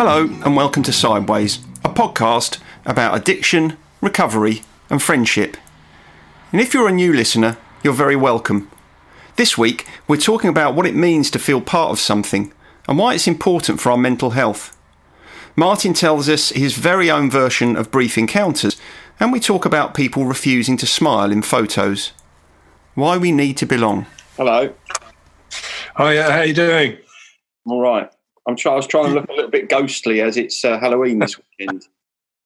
Hello and welcome to Sideways, a podcast about addiction, recovery and friendship. And if you're a new listener, you're very welcome. This week we're talking about what it means to feel part of something and why it's important for our mental health. Martin tells us his very own version of brief encounters, and we talk about people refusing to smile in photos. Why we need to belong. Hello. Hi, how you doing? All right. I was trying to look a little bit ghostly as it's Halloween this weekend.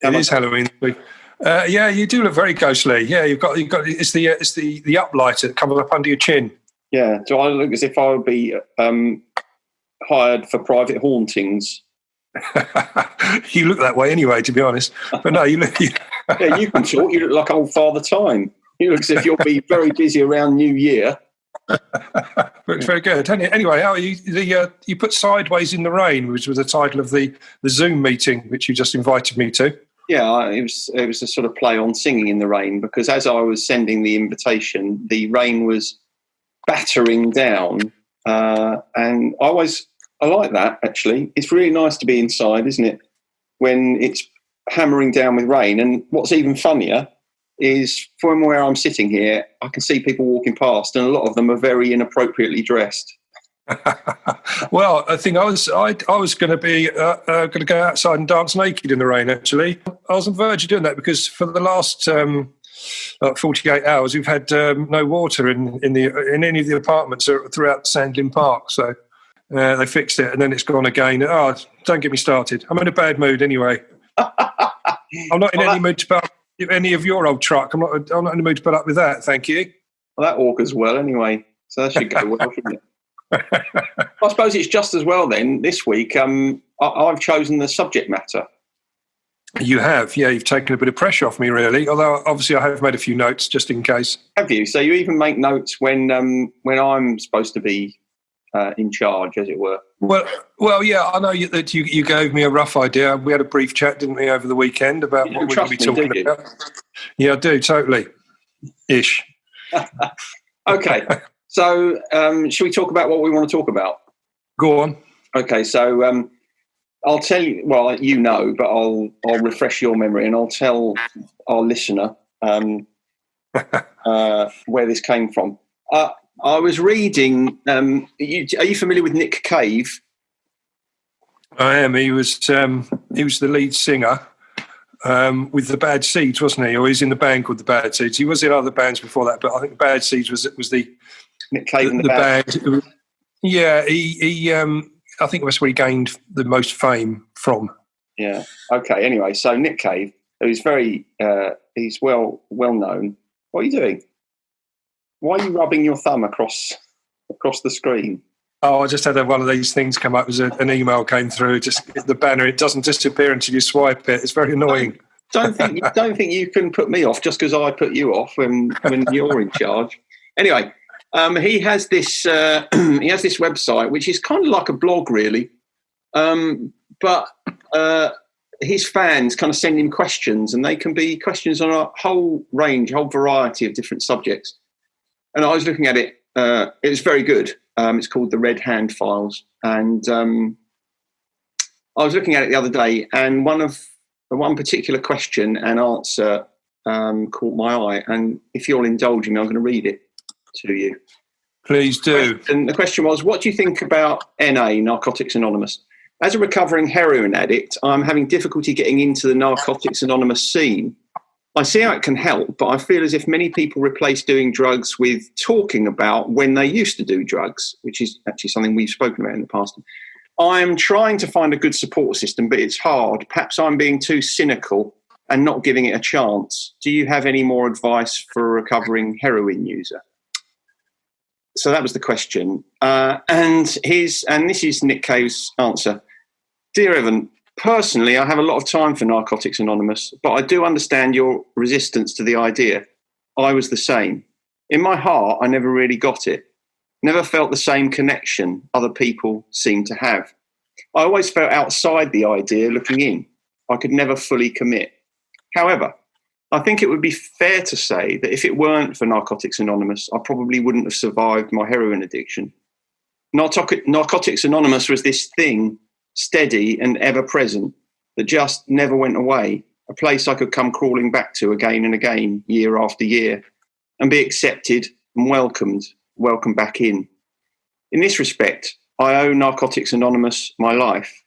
It is Halloween this week. Yeah, you do look very ghostly. Yeah, you've got it's the uplighter that comes up under your chin. Yeah. Do I look as if I would be hired for private hauntings? You look that way anyway, to be honest. But no, you look. Yeah, you can talk. You look like old Father Time. You look as if you'll be very busy around New Year. Looks very good. Anyway, how are you? You put Sideways in the Rain, which was the title of the Zoom meeting, which you just invited me to. Yeah, it was a sort of play on singing in the rain, because as I was sending the invitation, the rain was battering down, and I like that, actually. It's really nice to be inside, isn't it, when it's hammering down with rain. And what's even funnier is from where I'm sitting here, I can see people walking past, and a lot of them are very inappropriately dressed. Well, I think I was going to be going to go outside and dance naked in the rain. Actually, I was on the verge of doing that because for the last 48 hours we've had no water in any of the apartments throughout Sandlin Park. So they fixed it, and then it's gone again. Oh, don't get me started. I'm in a bad mood anyway. I'm not in any mood to put up any of your old truck. I'm not in the mood to put up with that. Thank you. Well, that augurs well anyway. So that should go well, shouldn't it? I suppose it's just as well then. This week, I've chosen the subject matter. You have, yeah. You've taken a bit of pressure off me, really. Although obviously, I have made a few notes just in case. Have you? So you even make notes when I'm supposed to be in charge, as it were. Well, yeah. I know that you gave me a rough idea. We had a brief chat, didn't we, over the weekend about what we're going to be talking about. Yeah, I do totally. Ish. Okay. So, should we talk about what we want to talk about? Go on. Okay, so I'll tell you. Well, you know, but I'll refresh your memory, and I'll tell our listener where this came from. I was reading. Are you familiar with Nick Cave? I am. He was the lead singer with the Bad Seeds, wasn't he? Or he's in the band called the Bad Seeds. He was in other bands before that, but I think the Bad Seeds was the Nick Cave and the band. Yeah, he I think that's where he gained the most fame from. Yeah. Okay. Anyway, so Nick Cave, who's he's well known. What are you doing? Why are you rubbing your thumb across the screen? Oh, I just had one of these things come up as an email came through. Just the banner, it doesn't disappear until you swipe it. It's very annoying. Don't think you can put me off just because I put you off when you're in charge. Anyway. He has this website, which is kind of like a blog, really. But his fans kind of send him questions, and they can be questions on a whole variety of different subjects. And I was looking at it. It was very good. It's called the Red Hand Files. And I was looking at it the other day, and one particular question and answer caught my eye. And if you'll indulge me, I'm going to read it to you. Please do. And the question was, what do you think about NA, Narcotics Anonymous? As a recovering heroin addict, I'm having difficulty getting into the Narcotics Anonymous scene. I see how it can help, but I feel as if many people replace doing drugs with talking about when they used to do drugs, which is actually something we've spoken about in the past. I'm trying to find a good support system, but it's hard. Perhaps I'm being too cynical and not giving it a chance. Do you have any more advice for a recovering heroin user? So that was the question. And this is Nick Cave's answer. Dear Evan, personally, I have a lot of time for Narcotics Anonymous, but I do understand your resistance to the idea. I was the same. In my heart, I never really got it. Never felt the same connection other people seem to have. I always felt outside the idea looking in. I could never fully commit. However, I think it would be fair to say that if it weren't for Narcotics Anonymous, I probably wouldn't have survived my heroin addiction. Narcotics Anonymous was this thing steady and ever present, that just never went away. A place I could come crawling back to again and again, year after year, and be accepted and welcomed back in. In this respect, I owe Narcotics Anonymous my life.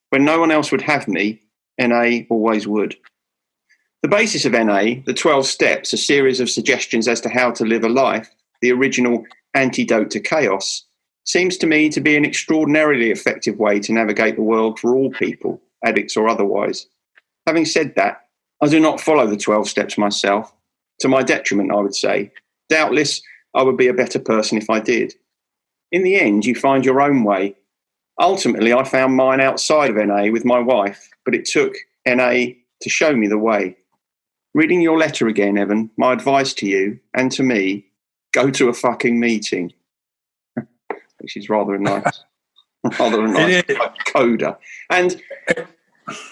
When no one else would have me, NA always would. The basis of NA, the 12 steps, a series of suggestions as to how to live a life, the original antidote to chaos, seems to me to be an extraordinarily effective way to navigate the world for all people, addicts or otherwise. Having said that, I do not follow the 12 steps myself, to my detriment, I would say. Doubtless, I would be a better person if I did. In the end, you find your own way. Ultimately, I found mine outside of NA with my wife, but it took NA to show me the way. Reading your letter again, Evan, my advice to you and to me, go to a fucking meeting. Which is rather a nice coda. And,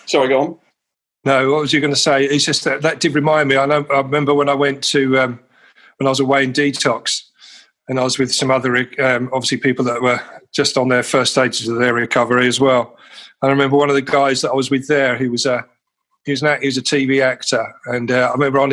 sorry, go on. No, what was you going to say? It's just that did remind me. I remember when I went to, when I was away in detox, and I was with some other, obviously people that were just on their first stages of their recovery as well. And I remember one of the guys that I was with there, he was a TV actor, and I remember when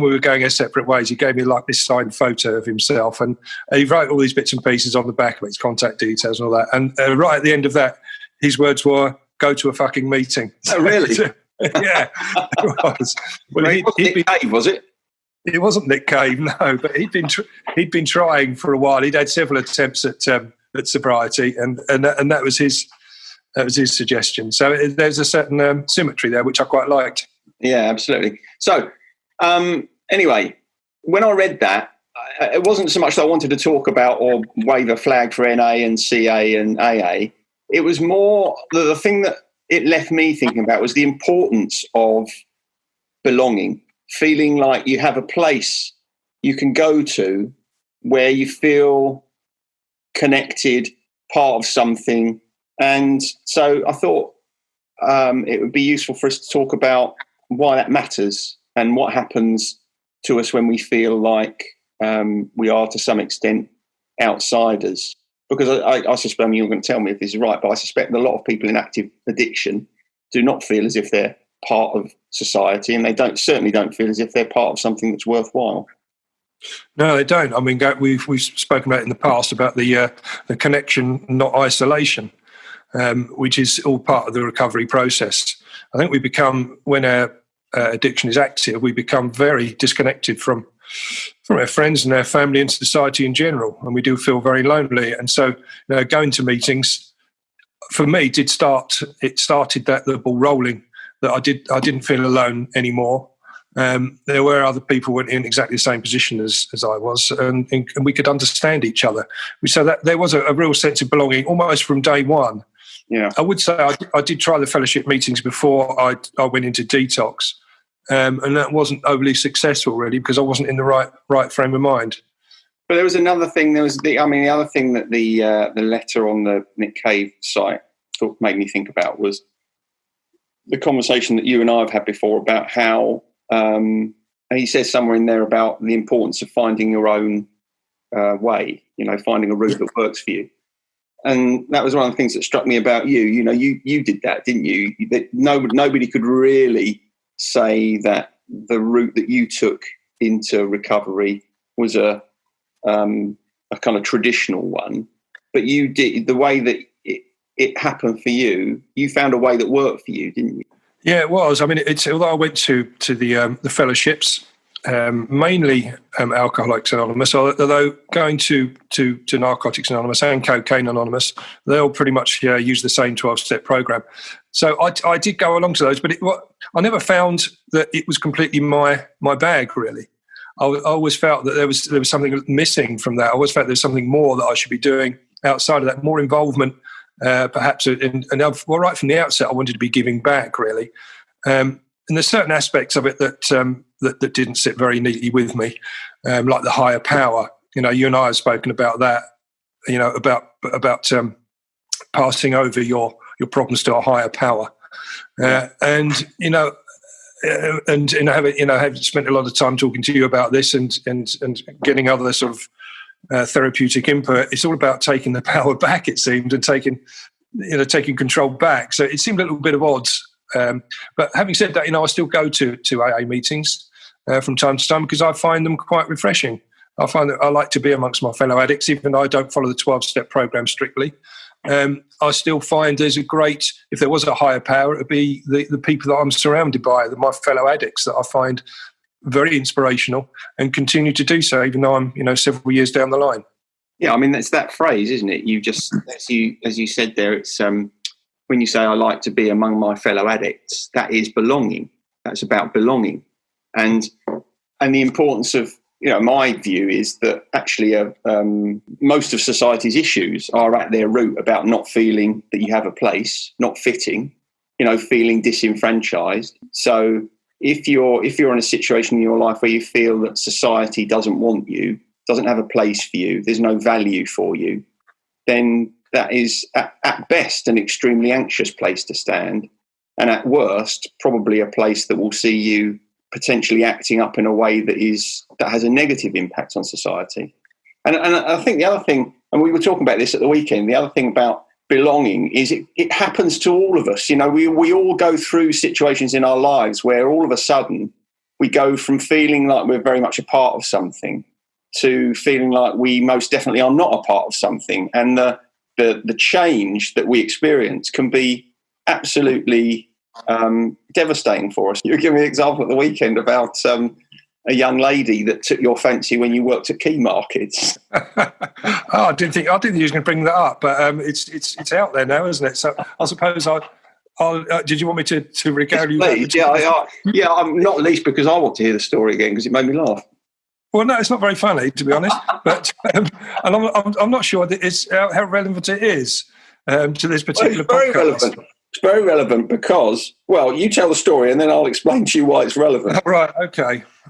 we were going our separate ways, he gave me like this signed photo of himself, and he wrote all these bits and pieces on the back of it, his contact details and all that. And right at the end of that, his words were, "Go to a fucking meeting." Oh, really? Yeah, it was. Well, Nick Cave, was it? It wasn't Nick Cave, no, but he'd been trying for a while. He'd had several attempts at sobriety, and that was his. That was his suggestion. So there's a certain symmetry there, which I quite liked. Yeah, absolutely. So anyway, when I read that, it wasn't so much that I wanted to talk about or wave a flag for NA and CA and AA. It was more the thing that it left me thinking about was the importance of belonging, feeling like you have a place you can go to where you feel connected, part of something. And so I thought it would be useful for us to talk about why that matters and what happens to us when we feel like we are, to some extent, outsiders. Because I suspect, you're going to tell me if this is right, but I suspect that a lot of people in active addiction do not feel as if they're part of society, and they certainly don't feel as if they're part of something that's worthwhile. No, they don't. I mean, we've spoken about in the past about the connection, not isolation. Which is all part of the recovery process. I think we become, when our addiction is active, we become very disconnected from our friends and our family and society in general, and we do feel very lonely. And so, going to meetings, for me, started the ball rolling, that I didn't feel alone anymore. There were other people in exactly the same position as I was, and we could understand each other. So that there was a real sense of belonging almost from day one. Yeah, I would say I did try the fellowship meetings before I went into detox, and that wasn't overly successful really, because I wasn't in the right frame of mind. But there was another thing. There was the other thing that the letter on the Nick Cave site made me think about was the conversation that you and I have had before about how, and he says somewhere in there about the importance of finding your own way. Finding a route that works for you. And that was one of the things that struck me about you. You did that, didn't you? That nobody could really say that the route that you took into recovery was a kind of traditional one. But you did, the way that it happened for you, you found a way that worked for you, didn't you? Yeah, it was. I mean, although I went to the fellowships, mainly Alcoholics Anonymous, although going to Narcotics Anonymous and Cocaine Anonymous, they all pretty much use the same 12-step program. So I did go along to those, but I never found that it was completely my bag, really. I always felt that there was something missing from that. I always felt there was something more that I should be doing outside of that, more involvement, perhaps. And right from the outset, I wanted to be giving back, really. And there's certain aspects of it that didn't sit very neatly with me, like the higher power. You and I have spoken about that. About passing over your problems to a higher power, and having spent a lot of time talking to you about this and getting other sort of therapeutic input. It's all about taking the power back, it seemed, and taking taking control back. So it seemed a little bit of odds. But having said that, I still go to AA meetings from time to time because I find them quite refreshing. I find that I like to be amongst my fellow addicts, even though I don't follow the 12-step program strictly. I still find there's if there was a higher power, it would be the people that I'm surrounded by, my fellow addicts, that I find very inspirational and continue to do so, even though I'm, several years down the line. Yeah, I mean, that's that phrase, isn't it? You just, as you said there, it's when you say I like to be among my fellow addicts, that is belonging. That's about belonging. And the importance of, my view is that actually most of society's issues are at their root about not feeling that you have a place, not fitting, feeling disenfranchised. So if you're in a situation in your life where you feel that society doesn't want you, doesn't have a place for you, there's no value for you, then that is at best an extremely anxious place to stand, and at worst probably a place that will see you potentially acting up in a way that has a negative impact on society. And I think the other thing, and we were talking about this at the weekend, the other thing about belonging is it happens to all of us. We all go through situations in our lives where all of a sudden we go from feeling like we're very much a part of something to feeling like we most definitely are not a part of something. And the change that we experience can be absolutely devastating for us. You give me an example at the weekend about a young lady that took your fancy when you worked at Key Markets. I didn't think you were going to bring that up, but it's out there now, isn't it? So I suppose did you want me to regale you? Please, yeah. I'm not least because I want to hear the story again because it made me laugh. Well, no, it's not very funny, to be honest. But and I'm not sure that it's how relevant it is to this particular podcast. Relevant. It's very relevant because, well, you tell the story and then I'll explain to you why it's relevant. Right.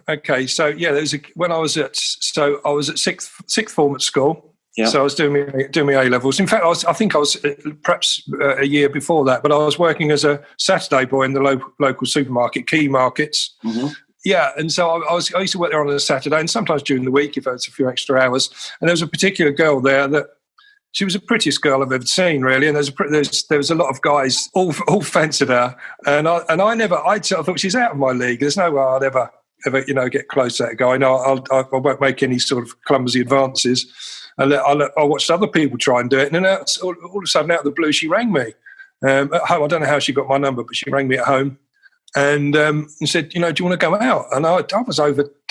Okay. So yeah, when I was at sixth form at school. Yeah. So I was doing my A levels. In fact, I think I was perhaps a year before that, but I was working as a Saturday boy in the local supermarket, Key Markets. Mm-hmm. Yeah, and so I used to work there on a Saturday and sometimes during the week if I had a few extra hours. And there was a particular girl there that she was the prettiest girl I've ever seen, really. And there was a lot of guys all fancied her, and I sort of thought she's out of my league. There's no way I'd ever get close to that guy. No, I won't make any sort of clumsy advances. I watched other people try and do it, and then all of a sudden, out of the blue, she rang me at home. I don't know how she got my number, but she rang me at home. And said, do you want to go out? And I was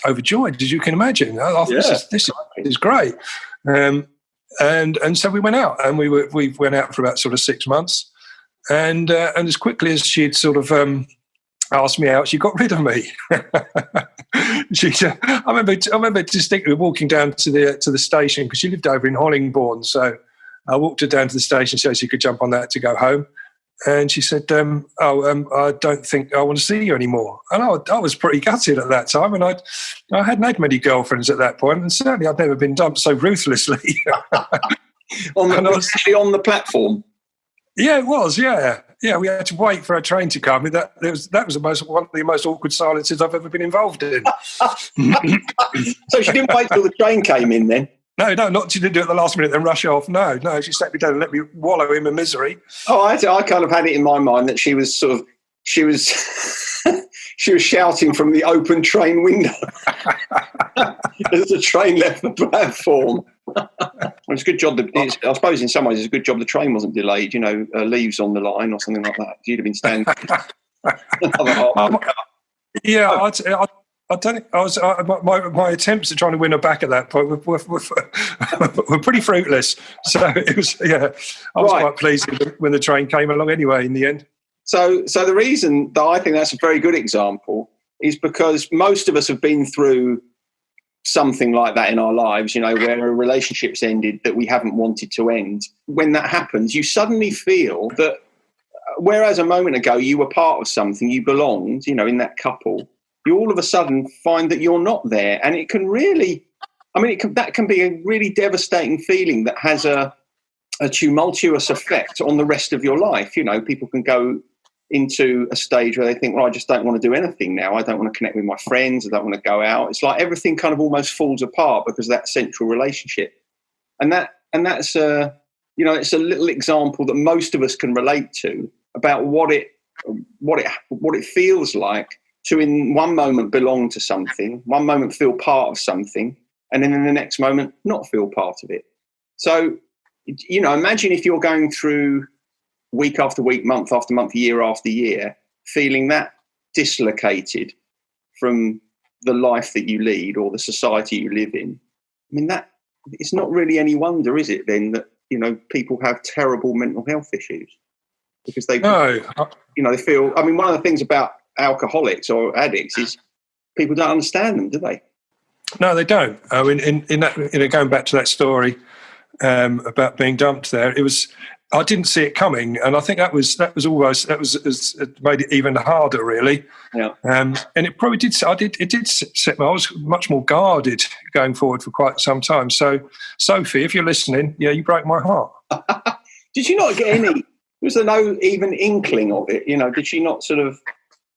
overjoyed, as you can imagine. I thought, this is great. And so we went out, and we went out for about sort of 6 months. And as quickly as she'd sort of asked me out, she got rid of me. I remember distinctly walking down to the station because she lived over in Hollingbourne. So I walked her down to the station so she could jump on that to go home. And she said, I don't think I want to see you anymore. And I was pretty gutted at that time. And I hadn't had many girlfriends at that point. And certainly I'd never been dumped so ruthlessly. On the platform? Yeah, it was, yeah. Yeah, we had to wait for a train to come. That was one of the most awkward silences I've ever been involved in. So she didn't wait till the train came in then? No, not she didn't do it at the last minute and rush off. No, she sat me down and let me wallow in my misery. Oh, I kind of had it in my mind that she was she was shouting from the open train window as the train left the platform. It's a good job. I suppose in some ways it's a good job the train wasn't delayed. Leaves on the line or something like that. You'd have been standing. Yeah, I don't. My attempts at trying to win her back at that point were pretty fruitless. So it was. Yeah, I was quite pleased when the train came along anyway. In the end. So the reason that I think that's a very good example is because most of us have been through something like that in our lives. Where a relationship's ended that we haven't wanted to end. When that happens, you suddenly feel that whereas a moment ago you were part of something, you belonged. In that couple. You all of a sudden find that you're not there. And it can really, that can be a really devastating feeling that has a tumultuous effect on the rest of your life. People can go into a stage where they think, well, I just don't want to do anything now. I don't want to connect with my friends. I don't want to go out. It's like everything kind of almost falls apart because of that central relationship. And that's it's a little example that most of us can relate to about what it feels like to, in one moment, belong to something, one moment feel part of something, and then in the next moment not feel part of it. So, imagine if you're going through week after week, month after month, year after year, feeling that dislocated from the life that you lead or the society you live in. I mean, that it's not really any wonder, is it, then, that people have terrible mental health issues because they feel. I mean, one of the things about alcoholics or addicts is people don't understand them, do they? No, they don't. I mean, in that, going back to that story about being dumped there, I didn't see it coming, and I think that made it even harder, really. Yeah. And it probably did. It did set me. I was much more guarded going forward for quite some time. So, Sophie, if you're listening, you broke my heart. Did you not get any? Was there no even inkling of it? Did she not sort of?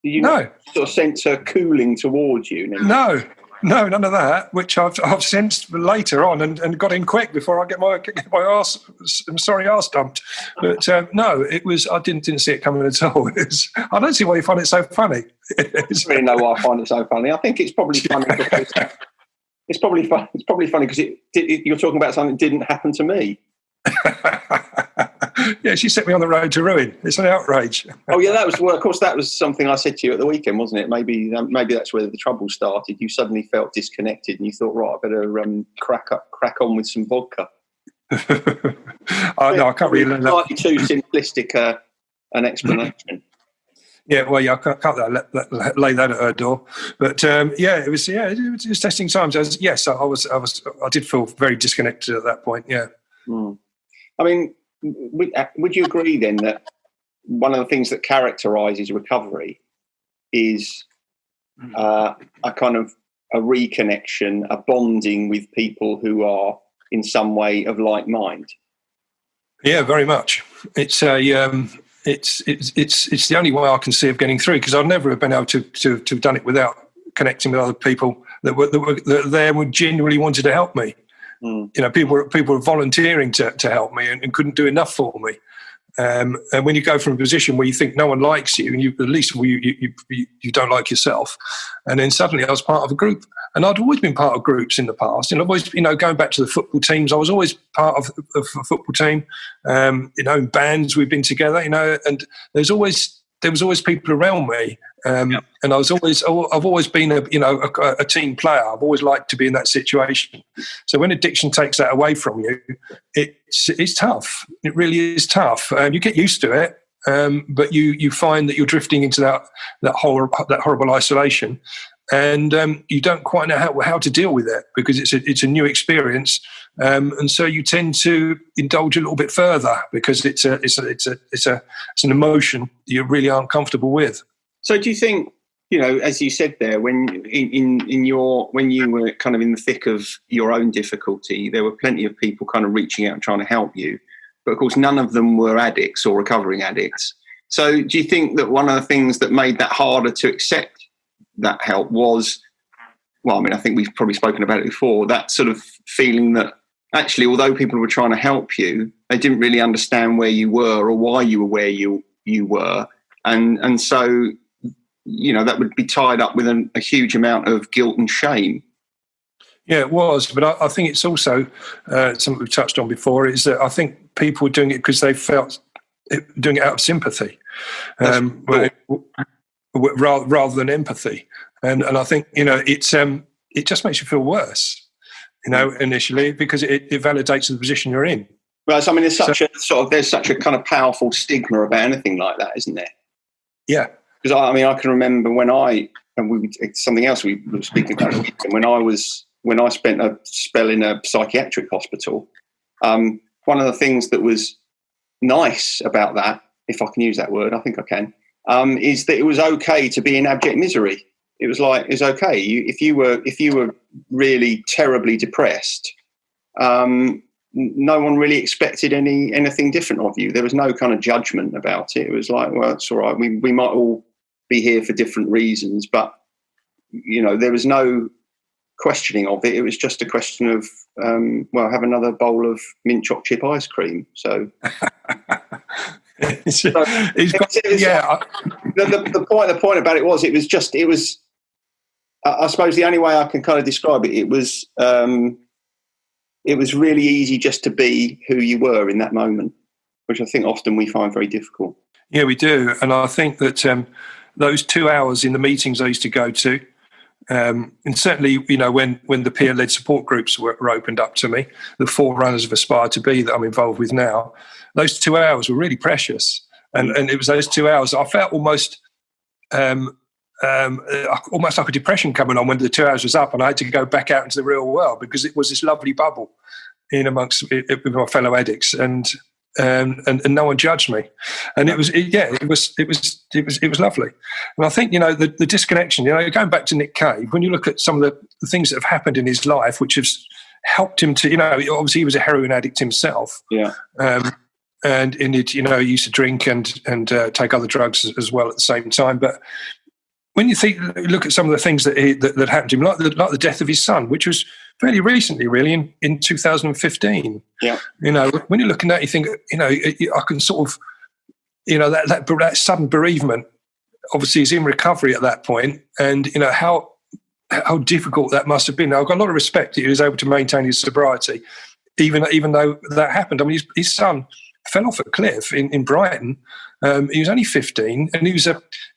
Did you not sort of sense her cooling towards you? No, none of that. Which I've sensed later on and got in quick before I get my arse. I'm sorry, arse dumped. But no, it was. I didn't see it coming at all. I don't see why you find it so funny. I don't really know why I find it so funny. I think it's probably funny because it's probably funny because you're talking about something that didn't happen to me. Yeah, she set me on the road to ruin. It's an outrage. Oh yeah, that was. Well, of course, that was something I said to you at the weekend, wasn't it? Maybe that's where the trouble started. You suddenly felt disconnected, and you thought, right, I better crack on with some vodka. No, I can't really learn that. Slightly too simplistic an explanation. Yeah, well, I can't lay that at her door. But it was testing times. I did feel very disconnected at that point. Yeah. Mm. I mean, would you agree then that one of the things that characterises recovery is a kind of a reconnection, a bonding with people who are in some way of like mind? Yeah, very much. It's it's the only way I can see of getting through, because I'd never have been able to have done it without connecting with other people that were there and genuinely wanted to help me. Mm. People were volunteering to help me and couldn't do enough for me. And when you go from a position where you think no one likes you, and you don't like yourself, and then suddenly I was part of a group, and I'd always been part of groups in the past, and I've always, going back to the football teams, I was always part of a football team. In bands we've been together, and there was always people around me, and I've always been a team player. I've always liked to be in that situation. So when addiction takes that away from you, it's tough. It really is tough. You get used to it, but you find that you're drifting into that horrible isolation, and you don't quite know how to deal with it, because it's a new experience, and so you tend to indulge a little bit further because it's an emotion you really aren't comfortable with. So do you think, as you said there, when you were kind of in the thick of your own difficulty, there were plenty of people kind of reaching out and trying to help you, but of course none of them were addicts or recovering addicts. So do you think that one of the things that made that harder to accept that help was, well, I mean, I think we've probably spoken about it before, that sort of feeling that actually, although people were trying to help you, they didn't really understand where you were or why you were where you were. And so, that would be tied up with a huge amount of guilt and shame. Yeah, it was. But I think it's also something we've touched on before, is that I think people were doing it because they felt doing it out of sympathy. Rather than empathy, and I think it just makes you feel worse, initially, because it validates the position you're in. Well, I mean, there's such a kind of powerful stigma about anything like that, isn't there? Yeah, because I can remember it's something else we were speaking about when I spent a spell in a psychiatric hospital. One of the things that was nice about that, if I can use that word, I think I can. Is that it was okay to be in abject misery. It was like, it's okay. If you were really terribly depressed, no one really expected anything different of you. There was no kind of judgment about it. It was like, well, it's all right. We might all be here for different reasons, but there was no questioning of it. It was just a question of, have another bowl of mint choc chip ice cream. So, the point about it was, I suppose the only way I can kind of describe it, it was really easy just to be who you were in that moment, which I think often we find very difficult. Yeah, we do. And I think that those 2 hours in the meetings I used to go to, and certainly, when the peer-led support groups were opened up to me, the forerunners of Aspire to Be that I'm involved with now, those 2 hours were really precious. And it was those 2 hours I felt almost like a depression coming on when the 2 hours was up, and I had to go back out into the real world, because it was this lovely bubble in amongst with my fellow addicts, and no one judged me, and it was lovely. And I think the disconnection. Going back to Nick Cave, when you look at some of the things that have happened in his life, which has helped him to, obviously he was a heroin addict himself, and he used to drink and take other drugs as well at the same time, but when you look at some of the things that happened to him, like the death of his son, which was fairly recently, really, in 2015. Yeah. When you're looking at it, you think, I can sort of, that sudden bereavement, obviously, is in recovery at that point, and how difficult that must have been. Now, I've got a lot of respect that he was able to maintain his sobriety, even though that happened. I mean, his son fell off a cliff in Brighton. He was only 15, and he was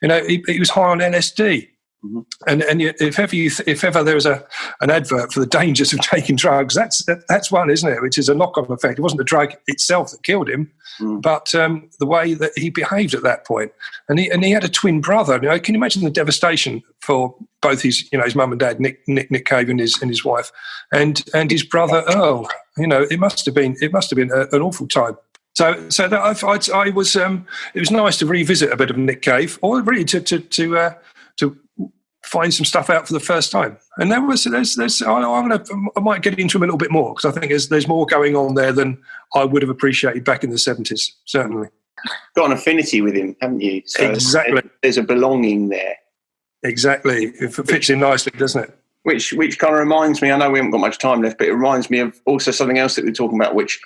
he was high on LSD. Mm-hmm. And if ever there was an advert for the dangers of taking drugs, that's one, isn't it? Which is a knock-on effect. It wasn't the drug itself that killed him, but the way that he behaved at that point. And he had a twin brother. Can you imagine the devastation for both his his mum and dad, Nick Cave and his wife, and his brother Earl? It must have been an awful time. So that I was. It was nice to revisit a bit of Nick Cave, or really to find some stuff out for the first time. And I might get into him a little bit more, because I think there's more going on there than I would have appreciated back in the 70s. Certainly, got an affinity with him, haven't you? So exactly. There's a belonging there. Exactly, it fits in nicely, doesn't it? Which kind of reminds me. I know we haven't got much time left, but it reminds me of also something else that we were talking about, which.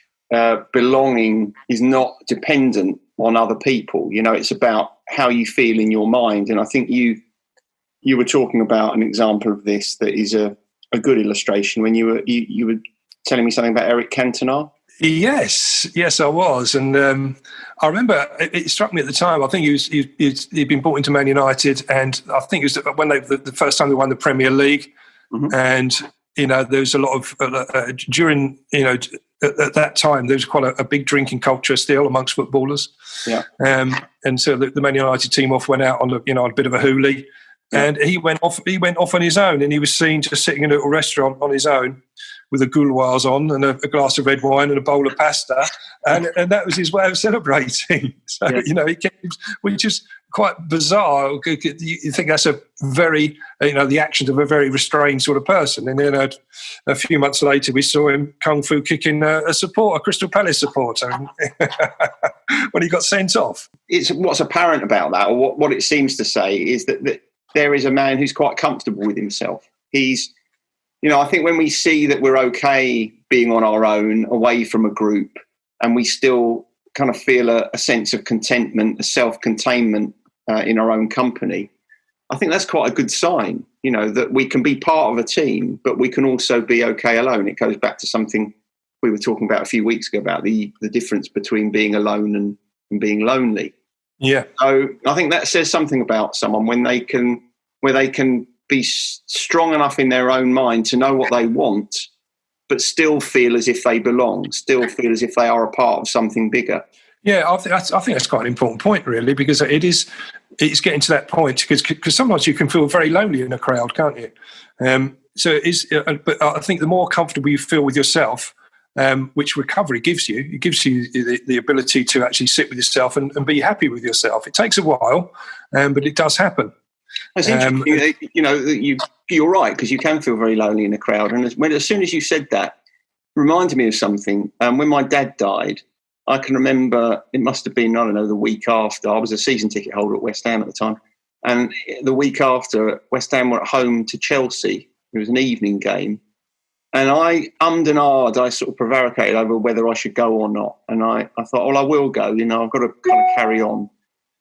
Belonging is not dependent on other people. It's about how you feel in your mind. And I think you were talking about an example of this that is a good illustration when you were telling me something about Eric Cantona. Yes, I was. And I remember it struck me at the time. I think he'd been brought into Man United, and I think it was when the first time they won the Premier League. Mm-hmm. And there was a lot of during at that time there was quite a big drinking culture still amongst footballers. Yeah. And so the Man United team went out on a bit of a hoolie, and he went off on his own, and he was seen just sitting in a little restaurant on his own with a gouloirs on and a glass of red wine and a bowl of pasta, and that was his way of celebrating. So which is quite bizarre. You think that's a very the actions of a very restrained sort of person, and then a few months later we saw him kung fu kicking a Crystal Palace supporter when he got sent off. It's what's apparent about that, or what it seems to say, is that there is a man who's quite comfortable with himself. He's I think when we see that we're okay being on our own, away from a group, and we still kind of feel a sense of contentment, a self-containment in our own company, I think that's quite a good sign, that we can be part of a team, but we can also be okay alone. It goes back to something we were talking about a few weeks ago about the difference between being alone and being lonely. Yeah. So I think that says something about someone where they can be strong enough in their own mind to know what they want, but still feel as if they belong, still feel as if they are a part of something bigger. Yeah, I think that's quite an important point, really, because it's getting to that point, because sometimes you can feel very lonely in a crowd, can't you? But I think the more comfortable you feel with yourself, which recovery gives you, it gives you the ability to actually sit with yourself and be happy with yourself. It takes a while, but it does happen. It's interesting, you're right, because you can feel very lonely in a crowd. And as soon as you said that, reminded me of something. When my dad died, I can remember it must have been, the week after. I was a season ticket holder at West Ham at the time. And the week after, West Ham were at home to Chelsea. It was an evening game. And I ummed and ahed. I sort of prevaricated over whether I should go or not. And I thought, well, I will go. You know, I've got to kind of carry on.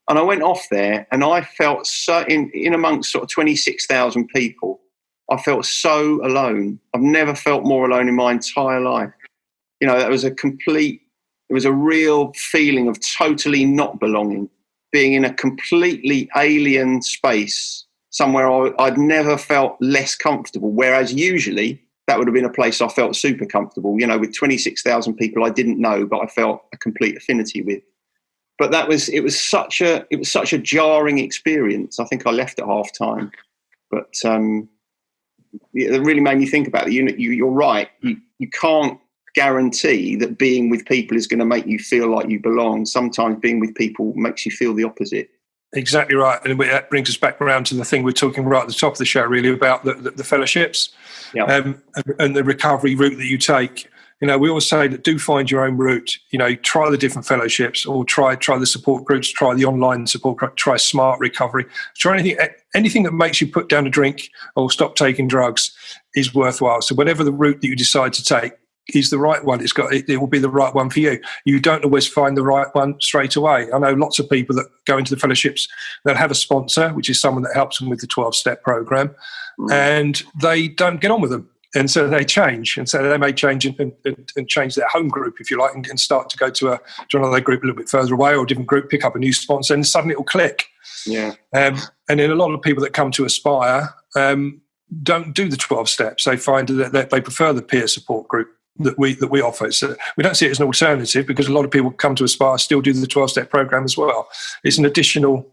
And I went off there, and I felt so in amongst sort of 26,000 people. I felt so alone. I've never felt more alone in my entire life. You know, it was a real feeling of totally not belonging, being in a completely alien space, somewhere I'd never felt less comfortable. Whereas usually that would have been a place I felt super comfortable, you know, with 26,000 people I didn't know, but I felt a complete affinity with. But it was such a jarring experience. I think I left at half time, but it really made me think about it. You're right. You can't guarantee that being with people is going to make you feel like you belong. Sometimes being with people makes you feel the opposite. Exactly right. And that brings us back around to the thing we're talking right at the top of the show, really, about the fellowships, and the recovery route that you take. You know, we always say that do find your own route. You know, try the different fellowships, or try the support groups, try the online support group, try smart recovery, try anything that makes you put down a drink or stop taking drugs is worthwhile. So whatever the route that you decide to take is the right one. It will be the right one for you. You don't always find the right one straight away. I know lots of people that go into the fellowships that have a sponsor, which is someone that helps them with the 12-step program, and they don't get on with them. And so they change. And so they may change and change their home group, if you like, and start to go to another group a little bit further away, or a different group, pick up a new sponsor, and suddenly it'll click. Yeah. And then a lot of people that come to Aspire don't do the 12 steps. They find that they prefer the peer support group that we offer. So we don't see it as an alternative, because a lot of people come to Aspire still do the 12-step program as well. It's an additional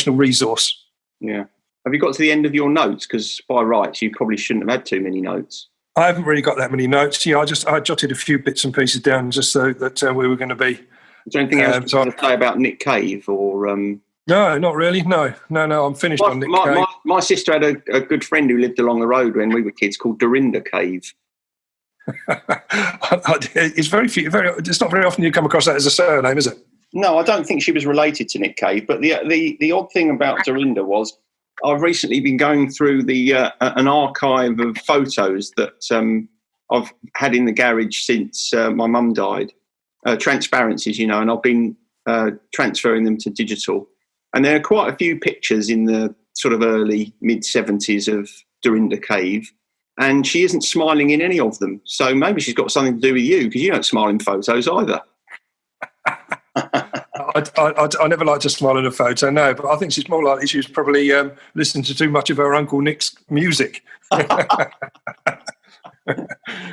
resource. Yeah. Have you got to the end of your notes? Because by rights, you probably shouldn't have had too many notes. I haven't really got that many notes. Yeah, I jotted a few bits and pieces down just so that we were going to be. Is there anything else to say about Nick Cave or? No, not really. No. I'm finished on Nick Cave. My sister had a good friend who lived along the road when we were kids called Dorinda Cave. It's not very often you come across that as a surname, is it? No, I don't think she was related to Nick Cave. But the odd thing about Dorinda was, I've recently been going through an archive of photos that I've had in the garage since my mum died, transparencies, you know, and I've been transferring them to digital. And there are quite a few pictures in the sort of early, mid-70s of Dorinda Cave, and she isn't smiling in any of them. So maybe she's got something to do with you, because you don't smile in photos either. I never like to smile in a photo, no, but I think she's more likely she was probably listening to too much of her Uncle Nick's music. Either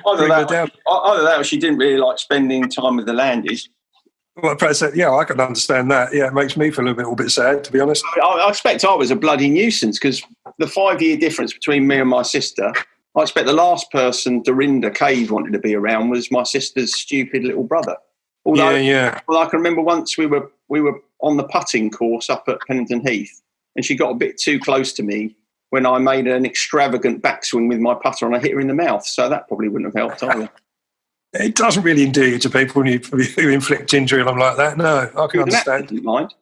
that or she didn't really like spending time with the Landys. Well, yeah, I can understand that. Yeah, it makes me feel a little bit sad, to be honest. I expect I was a bloody nuisance, because the 5-year difference between me and my sister, I expect the last person Dorinda Cave wanted to be around was my sister's stupid little brother. Although, yeah. Well, I can remember once we were on the putting course up at Pennington Heath, and she got a bit too close to me when I made an extravagant backswing with my putter, and I hit her in the mouth. So that probably wouldn't have helped either. It doesn't really endear you to people when you inflict injury on them like that. No, I can understand. Didn't mind.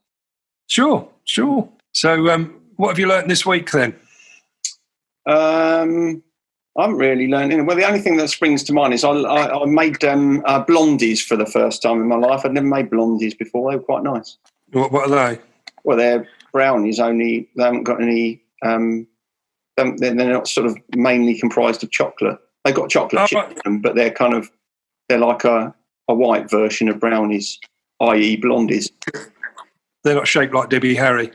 Sure. So, what have you learnt this week then? I haven't really learned anything. Well, the only thing that springs to mind is I made blondies for the first time in my life. I'd never made blondies before. They were quite nice. What are they? Well, they're brownies, only they haven't got any... they're not sort of mainly comprised of chocolate. They've got chocolate chip in them, but they're like a white version of brownies, i.e. blondies. They're not shaped like Debbie Harry.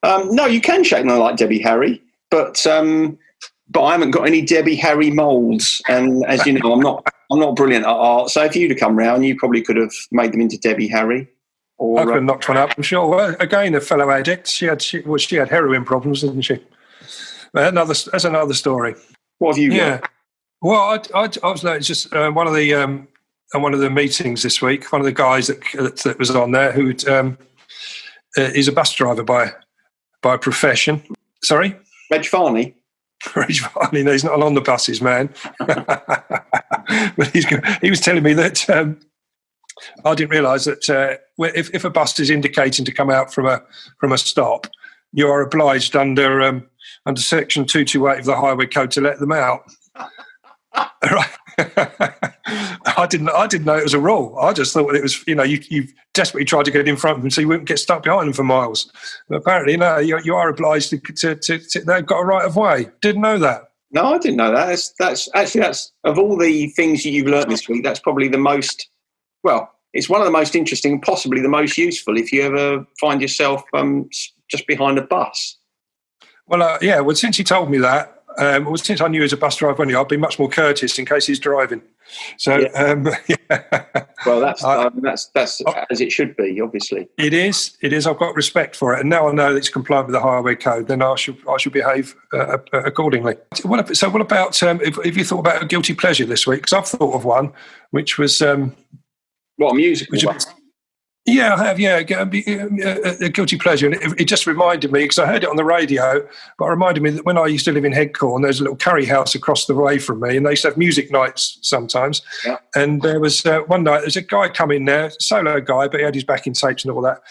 No, you can shape them like Debbie Harry, but I haven't got any Debbie Harry moulds, and as you know, I'm not brilliant at art. So if you'd have come round, you probably could have made them into Debbie Harry. Or I could have knocked one up, I'm sure. Well, again, a fellow addict. She had heroin problems, didn't she? That's another story. What have you got? Well, I was like, just one of the meetings this week. One of the guys that was on there who is a bus driver by profession. Sorry, Reg Farney. Reg Farney. No, he's not on the buses, man. But he was telling me that I didn't realise that if a bus is indicating to come out from a stop, you are obliged under under Section 228 of the Highway Code to let them out. Right. I didn't know it was a rule. I just thought it was, you desperately tried to get in front of them so you wouldn't get stuck behind them for miles. But apparently, no, you are obliged to they've got a right of way. Didn't know that. No, I didn't know that. That's of all the things that you've learnt this week, that's probably the most, well, it's one of the most interesting, possibly the most useful if you ever find yourself just behind a bus. Well, well, since he told me that, since I knew he was a bus driver, I've been much more courteous in case he's driving. So, yeah. Well, that's as it should be, obviously. It is. I've got respect for it, and now I know that it's compliant with the Highway Code. Then I should behave accordingly. What about? Have you thought about a guilty pleasure this week? Because I've thought of one, which was what, a musical one? Yeah, I have. Yeah, a guilty pleasure, and it just reminded me because I heard it on the radio. But it reminded me that when I used to live in Headcorn, there's a little curry house across the way from me, and they used to have music nights sometimes. Yeah. And there was one night. There's a guy come in there, solo guy, but he had his backing tapes and all that.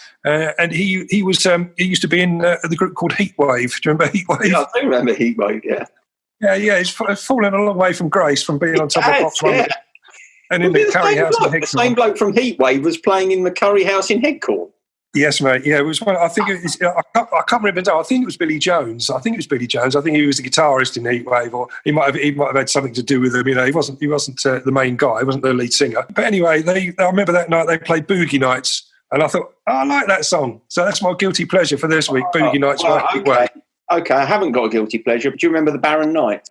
And he used to be in the group called Heatwave. Do you remember Heatwave? Yeah, I do remember Heatwave. Yeah. Yeah. He's fallen a long way from grace from being on top of Box One. And in the curry house in Headcorn. The same bloke from Heatwave was playing in the curry house in Headcorn. Yes, mate. Yeah, it was one. I think it was. I can't remember. I think it was Billy Jones. I think he was the guitarist in Heatwave, or he might have had something to do with him. He wasn't the main guy. He wasn't the lead singer. But anyway, I remember that night they played Boogie Nights, and I thought, I like that song. So that's my guilty pleasure for this week. Boogie Nights. Okay, I haven't got a guilty pleasure, but do you remember the Barron Knights?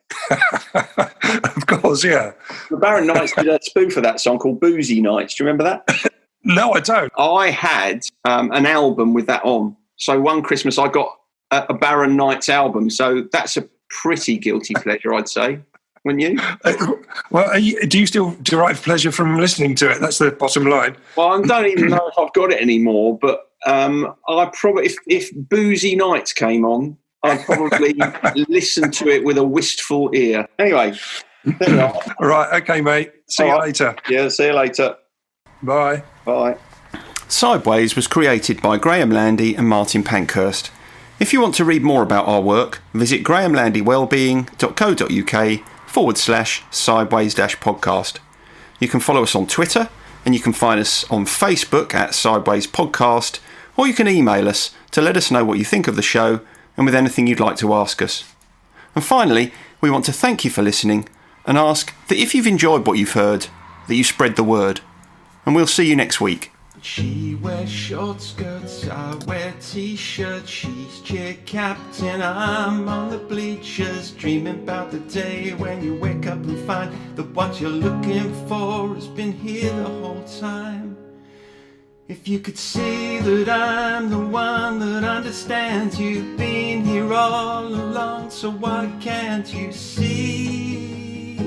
Of course, yeah. The Barron Knights did a spoof of that song called Boozy Nights. Do you remember that? No, I don't. I had an album with that on. So one Christmas I got a Barron Knights album. So that's a pretty guilty pleasure, I'd say. Wouldn't you? Well, do you still derive pleasure from listening to it? That's the bottom line. Well, I don't even know if I've got it anymore, but I probably, if Boozy Nights came on, I'd probably listen to it with a wistful ear. Anyway. Right, okay, mate. See you later. Yeah, see you later. Bye. Bye. Sideways was created by Graham Landy and Martin Pankhurst. If you want to read more about our work, visit grahamlandywellbeing.co.uk/sideways-podcast. You can follow us on Twitter, and you can find us on Facebook at Sideways Podcast, or you can email us to let us know what you think of the show and with anything you'd like to ask us. And finally, we want to thank you for listening and ask that if you've enjoyed what you've heard, that you spread the word. And we'll see you next week. She wears short skirts, I wear t-shirts. She's cheer captain, I'm on the bleachers, dreaming about the day when you wake up and find that what you're looking for has been here the whole time. If you could see that I'm the one that understands, you've been here all along, so why can't you see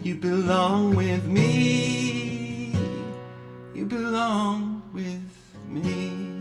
you belong with me? You belong with me.